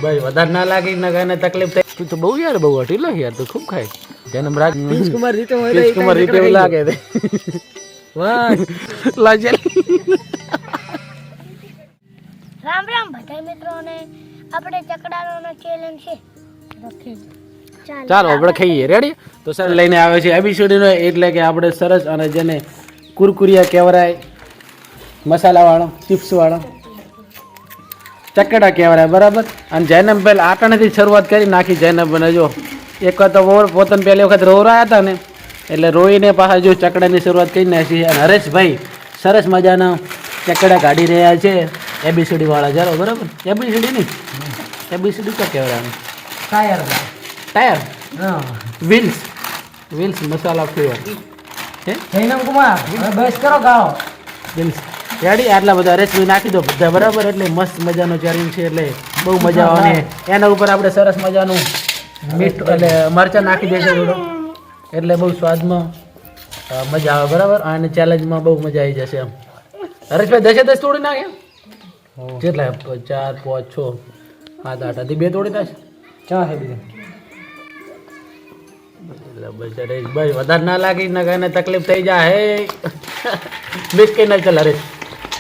ભાઈ વધારે ના લાગે ને કઈને તકલીફ થાય. તું તો બહુ યાર બહુ હટીલો યાર, તું ખૂબ ખાય. જન્મ રાજ કુમાર રીતો એવું લાગે છે. વાહ લાજલ રામ રામ બધા મિત્રોને આપણે ચકડાનો ચેલેન્જ છે. ચાલો આપણે ખાઈએ. રેડી? તો સર લઈને આવે છે એબીસીડી નો, એટલે કે આપણે સરસ અને જેને કુરકુરિયા કહેવાય, મસાલાવાળો, ચિપ્સવાળો ચકડા કહેવાય, બરાબર. અને જૈનમ પહેલ આટાણેથી શરૂઆત કરી નાખી. જૈનમ બને જો એક વખત પોતાને પહેલી વખત રોવરાયા હતા ને, એટલે રોઈને પાછા જો ચકડાની શરૂઆત કરી નાખી. અને હરેશભાઈ સરસ મજાના ચકડા કાઢી રહ્યા છે એબીસીડી વાળા. ચાલો બરાબર. એબીસીડી નહીં, એબીસીડી શું કહેવાય? ટાયર ટાયર, હા વ્હીલ્સ, વ્હીલ્સ મસાલા ફ્લેવર હે જૈનમ કુમાર હવે બસ કરો ગાઓ વ્હીલ્સ. રેડી? આટલા બધા રેસીપી નાખી દો બધા, બરાબર. એટલે મસ્ત મજાનો ચેલેન્જ છે, એટલે બહુ મજા આવે. એના ઉપર આપણે સરસ મજાનું મીઠું એટલે મરચાં નાખી દઈશું થોડો, એટલે બહુ સ્વાદમાં મજા આવે, બરાબર. અને ચેલેન્જમાં બહુ મજા આવી જશે એમ. હરેશભાઈ 10 તોડી નાખે કેટલા? 4, 5, 6, 7, 8 હજી 2 તોડી નાખે. ચા હે બીજું ભાઈ વધારે ના લાગી ને કઈને તકલીફ થઈ જાય. મિક્સ કરી નાખ. ચાલ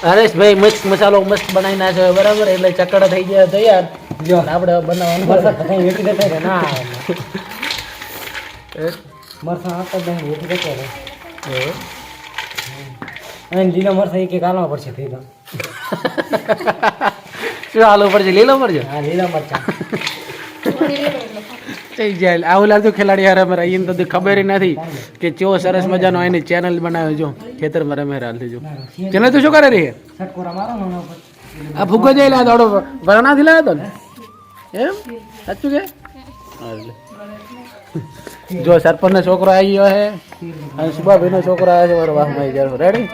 હરેશભાઈ મિક્સ મસાલો મસ્ત બનાવી નાખ્યો, બરાબર. એટલે ચકડા થઈ જાય તૈયાર. જો આપણે બનાવવાનું કઈ વેટી દેતા કે ના મરસા આતા દે વેટી દેતા રે અને લીલા મરસા એક આલવા પડશે થઈ તો શું આલુ પડશે? લીલો પડશે. હા લીલા મરચા થઈ જાય. આવું લાગતું ખેલાડી હારે અમારે અહીં તો ખબર નથી કે કેવો સરસ મજાનો એની ચેનલ બનાવ્યો. જો ખેતરમાં રમે હાલથી જો ચેનલ તું શું કરે રહી? સટકોરા મારો ને એના ઉપર આ ફૂગો જઈ લા દોડો વરણાથી લાવ્યો હતો ને એમ? સાચું કે? જો સરપંચનો છોકરો આવી ગયો છે અને સુભાભાઈનો છોકરો આવ્યો છે. મારો વાહ મારી જાવ. રેડી?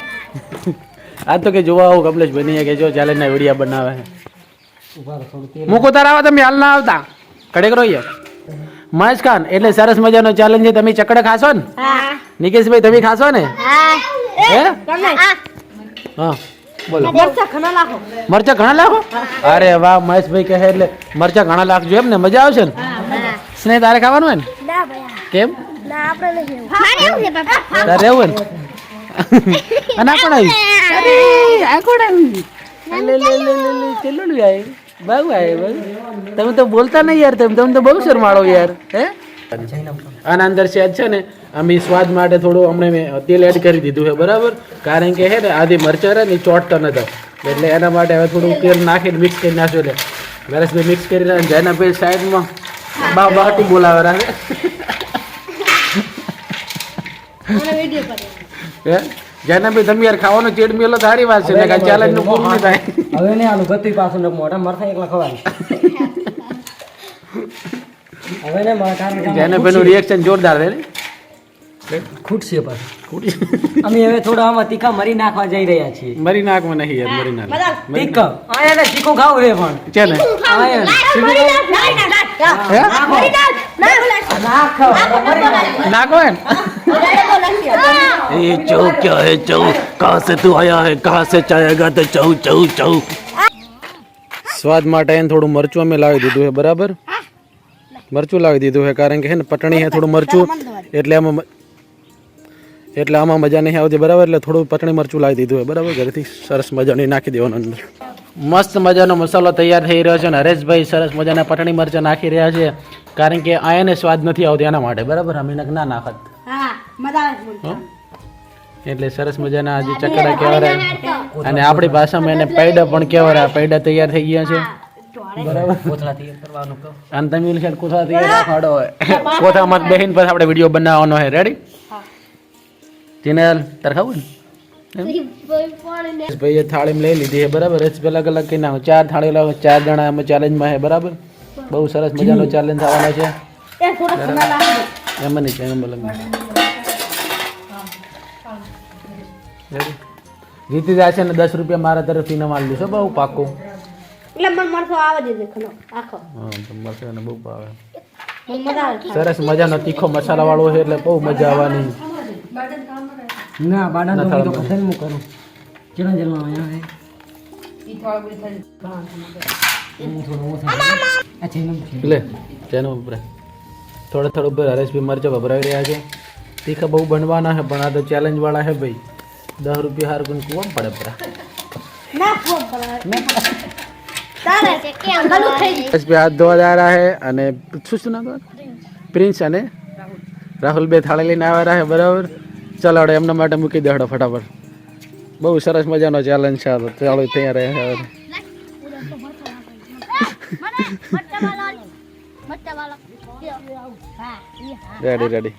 આ તો કે જોવા આવું કમલેશભાઈ નહીં કે જો ચેલેન્જના વિડીયો બનાવે છે. ઉભા રહો થોડું તેલ મૂકો તાર આવો તમે હાલ ના આવતા કડેક રહીએ. મહેશ ખાન એટલે સરસ મજાનો ચેલેન્જ છે. તમે ચકડા ખાશો ને? નિકેશભાઈ તમે ખાશો ને? હે હા બોલો. મરચા ઘણા લાખો? અરે વાહ મહેશભાઈ કહે એટલે મરચા ઘણા લાખજો એમ ને? મજા આવશે ને? સ્નેહ તારે ખાવાનું હોય ને? ના ભાઈ કેમ? ના આપણે નહીં ખાવું. તારે રહેવું ને? અને આ કોણ આવી? અરે આ કોણ આવી? લે લે લે લે લે ચલો લે આય બાબુ આય બાબુ. તમે તો બોલતા નહીં યાર. તમે તો બહુ શરમાળો યાર. હે આના અંદર સેજ છે ને અમે સ્વાદ માટે થોડું હમણાં મેં તેલ એડ કરી દીધું છે, બરાબર. કારણ કે હે ને આધી મરચાં રહે ને ચોટતા નતા, એટલે એના માટે હવે થોડું તેલ નાખીને મિક્સ કરી નાખ્યું. એટલે વરસભાઈ મિક્સ કરી નાખે. જેના પછી સાઈડમાં બાટી બોલાવે રાખે હે જેના ભાઈ તમે યાર ખાવાનો ચેડ મેલો સારી વાત છે ને ચેલેન્જ નું પૂરું નહીં થાય. હવે ને આલુ ગતી પાછું ને મોઢા મરસા એકલા ખવાય હવે ને મારા કારણ જેના ભાઈ નું રિએક્શન જોરદાર છે ને ખૂટશે પાછું અમે હવે થોડા આમાં તીખા મરી નાખવા જઈ રહ્યા છીએ. મરી નાખમાં નહીં યાર, મરી નાખ તીખા આયા ને તીખું ખાવું રે પણ છે ને નાખો હે ये चौ क्या है? चौ कहाँ से तू आया है? कहाँ से चाहेगा तो चौ चौ चौ. સ્વાદ માટે એને થોડું મરચું અમે લાવી દીધું છે, બરાબર. મરચું લાવી દીધું છે કારણ કે હે ને પટણી છે થોડું મરચું, એટલે આમાં મજા નહીં આવતી, બરાબર. એટલે થોડું પટણી મરચું લાવી દીધું છે, બરાબર. ઘરેથી સરસ મજાની નાખી દેવાનું અંદર. મસ્ત મજાનો મસાલો તૈયાર થઈ રહ્યો છે અને હરેશભાઈ સરસ મજાના પટણી મરચાં નાખી રહ્યા છે કારણ કે આયાને સ્વાદ નથી આવતો એના માટે, બરાબર. અમે ના નાખત એટલે સરસ મજાના આજે ચકડા કહેવાય અને આપણી ભાષામાં એને પૈડા પણ કહેવાય. પૈડા તૈયાર થઈ ગયા છે, બરાબર. કોથળા તૈયાર કરવાનું કહો અને તમે કોથળા તૈયાર રાખવાનો હોય. કોથળામાં બેહીન પર આપણે વિડીયો બનાવવાનો હોય. રેડી? ચેનલ તાર ખાવું ને ભાઈ થાળીમાં લઈ લીધી છે, બરાબર. અલગ અલગ કઈ નાખો 4 થાળી લાવો. 4 જણા અમે ચેલેન્જમાં છે, બરાબર. બહુ સરસ મજાનો ચેલેન્જ આવવાનો છે. એમ નહીં છે એમ અલગ જીતી જાય છે ને 10 રૂપિયા મારા તરફથી ન માલ દઈશું. બહુ પાકું એટલે મને મરસો આવે છે દેખનો આખો. હા મરસો ને બહુ ભાવે. સરસ મજાનો તીખો મસાલા વાળો છે એટલે બહુ મજા આવવાની. ના બાડા તો કીધું કથન મુ કરું ચેલા જેલમાં આયા હે લે જેનો થોડા થોડા ઉપર હરેશભાઈ મરચો ભભરાવી રહ્યા છે તીખા બહુ બનવાના છે પણ આ તો ચેલેન્જ વાળા છે ભાઈ 10 રૂપિયા હાર કોઈને કુવા પડે પરા ના ખૂબ બરાબર તારે છે કે અંગલું થઈ ગયું હરેશભાઈ હાથ ધોવા जा रहा है અને શું નામ પ્રિન્સ અને રાહુલ બે થાળી લઈને આવ્યા છે બરાબર ચાલો હવે એમના માટે મૂકી દેડો ફટાફટ બહુ સરસ મજાનો ચેલેન્જ છે તો ચાલો તૈયાર રહે હવે રેડી રેડી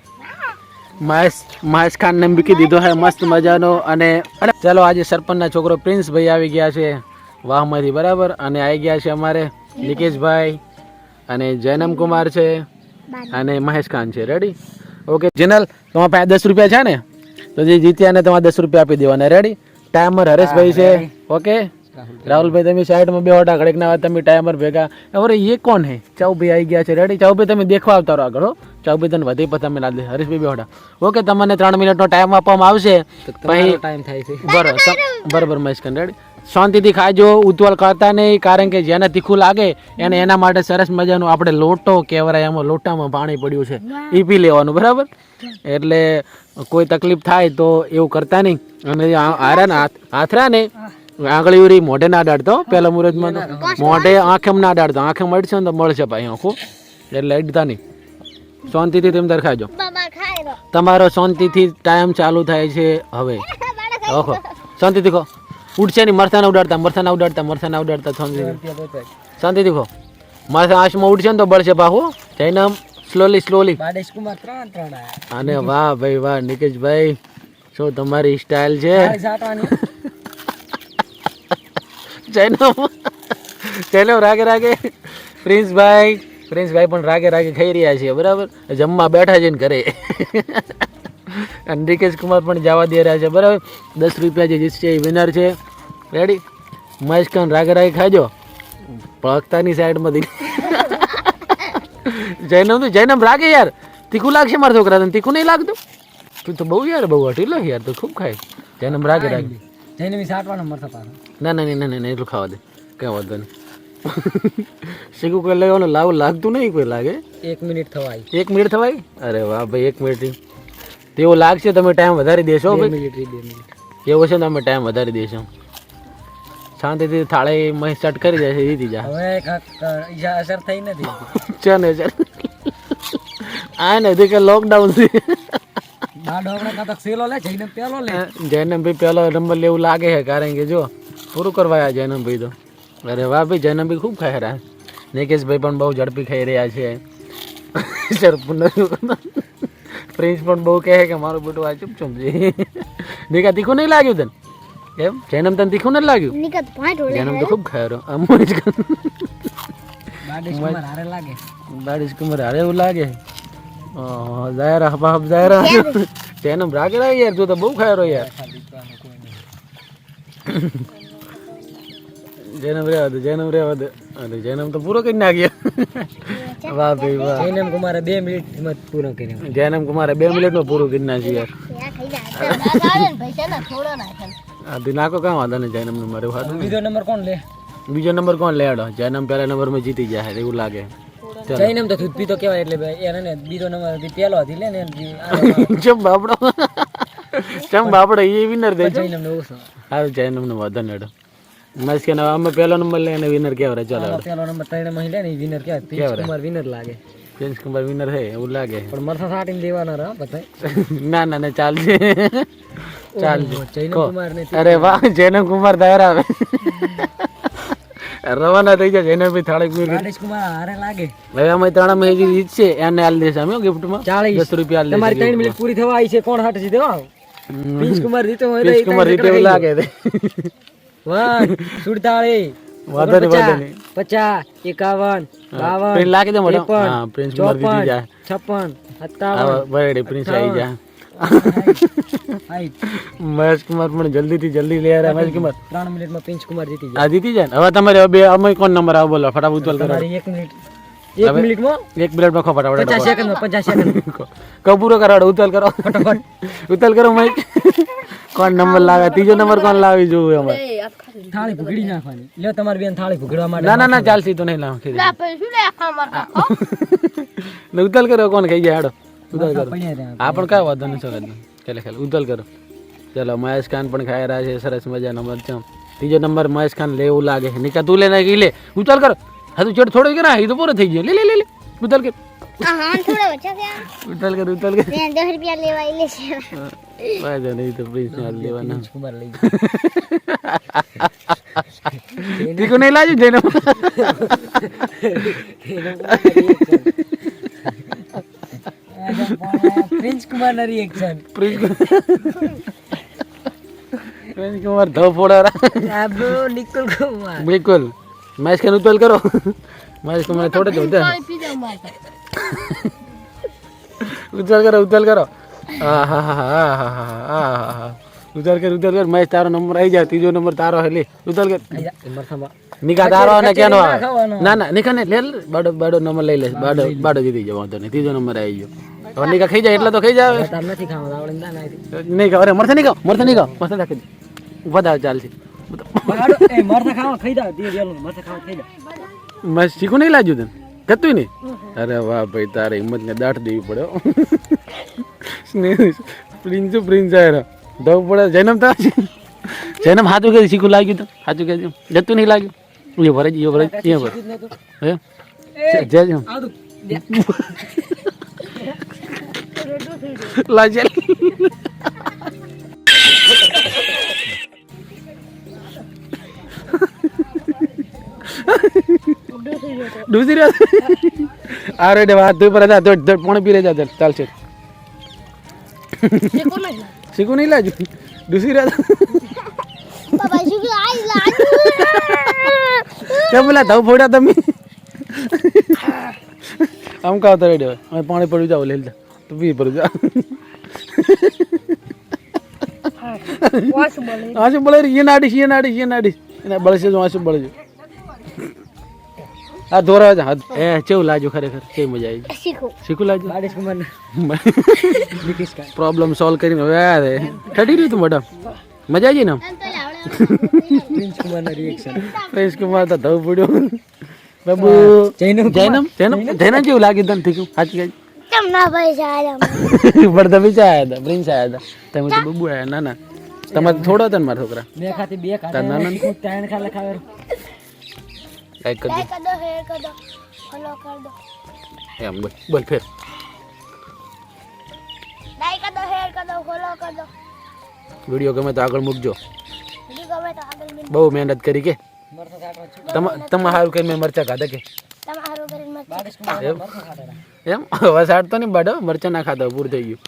મહેશ ખાન ને મૂકી દીધો છે મસ્ત મજાનો અને ચાલો આજે સરપંચના છોકરો પ્રિન્સ ભાઈ આવી ગયા છે વાહમાંથી બરાબર અને આવી ગયા છે અમારે નિકેશભાઈ અને જૈનમ કુમાર છે અને મહેશ ખાન છે રેડી ઓકે જનલ તમારા પાસે 10 રૂપિયા છે ને તો જે જીત્યા ને તમારે 10 રૂપિયા આપી દેવાના રેડી ટાઈમર હરેશભાઈ છે ઓકે રાહુલભાઈ તમે સાઈડમાં બે હોટા ઘડીક ના તમે ટાઈમર ભેગા અરે એ કોણ હે ચાઉભાઈ આવી ગયા છે રેડી ચાઉભાઈ તમે દેખવા આવતા રહો આગળ હો ચાઉભાઈ તને વધી પછી તમે ના દે હરેશભાઈ બે હોટા ઓકે તમને 3 મિનિટનો ટાઈમ આપવામાં આવશે પછી ટાઈમ થાય છે બરોબર મહેશકન રેડી શાંતિથી ખાજો ઉતવળ કરતા નહીં કારણ કે જેને તીખું લાગે એને એના માટે સરસ મજાનું આપણે લોટો કહેવાય એમાં લોટામાં પાણી પડ્યું છે એ પી લેવાનું બરાબર એટલે કોઈ તકલીફ થાય તો એવું કરતા નહીં અને આરા હાથરા ને આંગળી ઉરી મોઢે ના અડાડતો પહેલા મુહૂર્તમાં તો મોઢે આંખેમ ના અડાડતો આંખે મળશે ને તો મળશે ભાઈ આંખું એટલે અડતા નહીં શાંતિથી તમે તાર ખાજો તમારો શાંતિથી ટાઈમ ચાલુ થાય છે હવે ઓહો શાંતિથી ખો ઉડશે નહીં મરસાના ઉડાડતા શાંતિથી ખો મરસા આંચમાં ઉડશે ને તો બળશે બાહુ જઈને આમ સ્લોલી અને વાહ ભાઈ વાહ નિકેશભાઈ શું તમારી સ્ટાઇલ છે જૈનમ રાગે પ્રિન્સભાઈ પણ રાગે ખાઈ રહ્યા છે બરાબર જમવા બેઠા છે ને ઘરે અને નિકેશ કુમાર પણ જવા દે રહ્યા છે બરાબર 10 રૂપિયા જે જીતશે એ વિનર છે રેડી મહેશ ખાન રાગે ખાજો પગતાની સાઈડમાંથી જૈનમ રાગે યાર તીખું લાગશે મારા છોકરા તને તીખું નહીં લાગતું તું તો બહુ યાર બહુ હટીલો યાર તો ખૂબ ખાય જૈનમ રાગે ના એટલું ખાવા દે કઈ વાંધો નહીં શીખું કોઈ લેવાનું લાગતું નહીં કોઈ લાગે 1 મિનિટ થવાય અરે વાહ ભાઈ 1 મિનિટ તેવું લાગશે તમે ટાઈમ વધારી દેશો ભાઈ એવું છે ને તમે ટાઈમ વધારી દેશો શાંતિથી થાળે મહેશ ચટ કરી જાય છે જીતી જા હવે અસર થઈ નથી ચાલ આ નથી કે લોકડાઉન થી જૈનમ ભાઈ પહેલો નંબર લેવું લાગે છે કારણ કે જો પૂરું કરવા જૈનમ ભાઈ તો અરે વાહ ભાઈ જૈનમ ભાઈ ખૂબ ખાઈ રહ્યા નિકેશભાઈ પણ બહુ ઝડપી ખાઈ રહ્યા છે પ્રિન્સ પણ બહુ કહે કે મારું બેટું આ ચૂપ છે નિકા તીખું નહીં લાગ્યું તને એમ જૈનમ તને તીખું નથી લાગ્યું જૈનમ તો ખૂબ ખાઈ રહ્યો બાડીશ કુમાર હારે એવું લાગે દાયરા હબાબ દાયરા જૈનમ રાગે યાર તું તો બહુ ખાઈ રહ્યો યાર જૈનમ રેવા દે અરે જૈનમ તો પૂરો કરી નાખ્યો વાહ ભાઈ વાહ જૈનમ કુમારે 2 મિનિટ પૂરો કર્યો જૈનમ કુમારે 2 મિનિટમાં પૂરું કરી નાખ્યું યાર આ નાખો કાં વાંધો નહીં જૈનમ નું મારે બીજો નંબર કોણ લે આડો જૈનમ પહેલા નંબરમાં જીતી જાય એવું લાગે જૈનમ તો દૂધ પીતો કેવાય એટલે એને બીજો નંબર પેલો હતી લે ને ચમ બાપડો એ વિનર દે જૈનમ ને ઓછો હારું જૈનમ નો વાંધો નહીં આડો મસ્ત કે અમે પહેલો નંબર લે અને વિનર કેવરે ચાલો પહેલો નંબર ત્રણ મહિલા ને વિનર કેવાય પ્રિન્સ કુમાર વિનર લાગે પ્રિન્સ કુમાર વિનર હે એવું લાગે પણ મરસા સાટીને દેવાના રહે બતાય ના ચાલશે જૈનમ કુમાર ને અરે વાહ જૈનમ કુમાર દાયરા આવે રવાના થઈ જાય જૈનમ ભાઈ થાળે બાડીશ કુમાર હારે લાગે હવે અમે ત્રણ મેં જીત છે એને આલ દેશે અમે ગિફ્ટમાં 10 રૂપિયા આલ દેશે તમારી 3 મિનિટ પૂરી થવા આવી છે કોણ હાટ છે દેવા પ્રિન્સ કુમાર જીતો હોય પ્રિન્સ કુમાર જીતો એવું લાગે છે વાહ 47 વાદરે 50 51 52 પ્રિન્સ લાગે દે મોટો હા પ્રિન્સ કુમાર જીતી જાય 56 57 બરાબર પ્રિન્સ આવી જાય હાઈટ મહેશ કુમાર પણ જલ્દી લે યાર મહેશ કુમાર 3 મિનિટમાં પ્રિન્સ કુમાર જીતી આ જીતી જાય હવે તમારે બે અમે કોણ નંબર આવો બોલો ફટાફટ ઉતલ કરો તમારી 1 મિનિટમાં 1 મિનિટમાં ખો ફટાફટ 50 સેકન્ડમાં કો પૂરો કરાડો ઉતલ કરો ફટાફટ ઉતલ કરો મહેશ કોણ નંબર લાવે ત્રીજો નંબર કોણ લાવી જોવું અમારે થાળી ભૂગડી નાખવાની લ્યો તમારી બેન થાળી ભૂગડવા માટે ના ના ના ચાલશે તો નહીં લાવ ના પછી શું લે આખા મારતા ને ઉતલ કરો કોણ ખાઈ જાય હાડો ઉતલ કરો પડ્યા રહ્યા. આ પણ કાંઈ વાંધો નહીં સગત ચાલે ખાલી ઉતલ કરો ચાલો મહેશ ખાન પણ ખાઈ રહ્યા છે સરસ મજાનો મરચાં ત્રીજો નંબર મહેશ ખાન લેવું લાગે નિકા તું લે નાખી લે ઉતલ કરો હા તું ચેડ થોડો કરા એ તો પૂરો થઈ ગયો લે લે લે લે ઉતલ કર હા થોડા બચા ગયા ઉતલ કર મેં 10 રૂપિયા લેવા લે છે વાંધો નહીં તો પ્રિન્સ ને હાલ લેવાના કુમાર લઈ તીકું નહીં લાજુ જઈને પ્રિન્સ કુમાર ના રિએક્શન પ્રિન્સ કુમાર ધો ફોડા આબો નિકુલ કુમાર બિલકુલ મહેશ ખાન ઉતલ કરો મહેશ કુમાર થોડે જ હોતા પી જાવ મારતા ઉતલ કરો હા હા હા હા હા ઉતલ કર મહેશ તારો નંબર આવી જાય ત્રીજો નંબર તારો હે લે ઉતલ કર નિકા તારો ને કેનો આવે ના ના નિકા ને લે લે. બાડો બાડો નંબર લઈ લે બાડો બાડો જીતી જાવ વાંધો નહીં ત્રીજો નંબર આવી ગયો હવે નિકા ખાઈ જાય એટલે તો ખાઈ જાય તાર નથી ખાવા આવડે ના ના નહીં ખાવ અરે મરથે નહીં ખાવ મરથે રાખી દે વધારે ચાલશે બગાડો એ મરતા ખાવા ખાઈ જાવ ધીરે ધીરે મરતા ખાવા ખાઈ જાવ મસ્ત શીખું નહીં લાગ્યું તને કતું નહીં અરે વાહ ભાઈ તારે હિંમતને દાટ દેવી પડે હો. પ્રિન્સ આયરો દવ પડે જૈનમ તો જૈનમ હાથું કે શીખું લાગ્યું તો સાચું કહેજો જતું નહીં લાગ્યું એ ભરે એ ભરે એ ભરે હે જય આવતું લાજે दूसरी बात अरे देवा तू पर जा दौड़ दौड़ पानी पी ले जा चल चल देखो ना सीखू नहीं लाजू दूसरी बात बाबा जी की आई ला क्या बोला दव फोड़ा तमी हम का उतर दे मैं पानी पड़ जाओ ले जा तू भी पड़ जा वास बोले आशु बोले ये नाडी ना बळ से जो आशु बळ जो आ दोरा जा ए चेव लाजो खरेखर के मजा आई सीखो सीखू लाजो બાડેશ કુમાર નિકિશ કા प्रॉब्लम सॉल्व કરીને હવે આ રે ઠડી રહ્યું તું મેડમ મજા આવી ને तो लावड़ा પ્રિન્સ કુમાર ના રિએક્શન પ્રિન્સ કુમાર તો ધવ પડ્યો બાબુ જૈનમ જૈનમ જેવું લાગ્યું તને ઠીક સાચી કહી तुम ना भाई जा रहा પડતા બીજા આયા હતા પ્રિન્સ આયા હતા તમે તો બબુ આયા ના ના તમારે થોડો હતા ને મારા છોકરા બે ખાતી બે તાર નાના ખાતે ટાઈન ખા લખાવે લાઈક કરી लाइक कर दो शेयर कर दो फॉलो कर दो દે એમ બોલ ફેર लाइक कर दो शेयर कर दो फॉलो कर दो વિડીયો ગમે તો આગળ મૂકજો वीडियो को मैं तो आगे में બહુ મહેનત કરી કે મરતા ખાવા તમે સારું કરી મેં મરચા ખાધા કે તમારું કરીને મત બાડેશ કુમાર મરતા ખાતા એમ વસાડતો નહીં બાડો મરચા ના ખાધા પૂરું થઈ ગયું